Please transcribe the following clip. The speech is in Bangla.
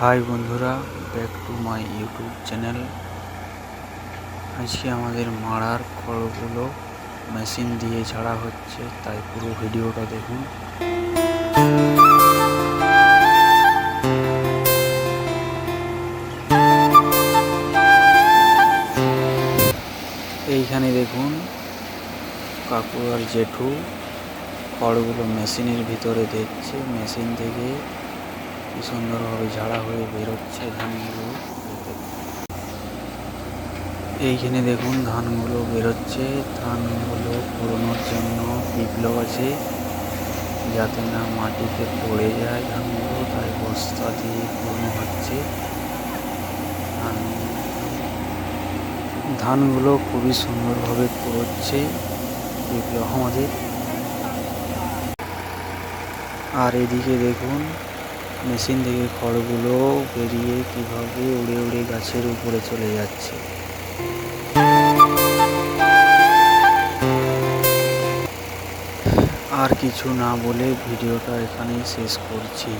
হাই বন্ধুরা, back to my YouTube channel. আজকে আমাদের মাড়ার খড়গুলো মেশিন দিয়ে ঝাড়া হচ্ছে, তাই পুরো ভিডিওটা দেখুন। এইখানে দেখুন কাকু আর জেঠু খড়গুলো মেশিনের ভিতরে দিচ্ছে। মেশিন থেকে কি সুন্দরভাবে ঝাড়া হয়ে বেরোচ্ছে ধানগুলো। এইখানে দেখুন ধানগুলো বেরোচ্ছে। ধানগুলো কুড়োনোর জন্য পিপলো আছে, যাতে না মাটিতে পড়ে যায় ধানগুলো, তাই বস্তা দিয়ে কুড়োনো হচ্ছে। ধানগুলো খুবই সুন্দরভাবে কুড়োচ্ছে পিপলো আমাদের। আর এদিকে দেখুন মেশিন থেকে খড়গুলো বেরিয়ে কিভাবে উড়ে উড়ে গাছের উপরে চলে যাচ্ছে। আর কিছু না বলে ভিডিওটা এখানেই শেষ করছি।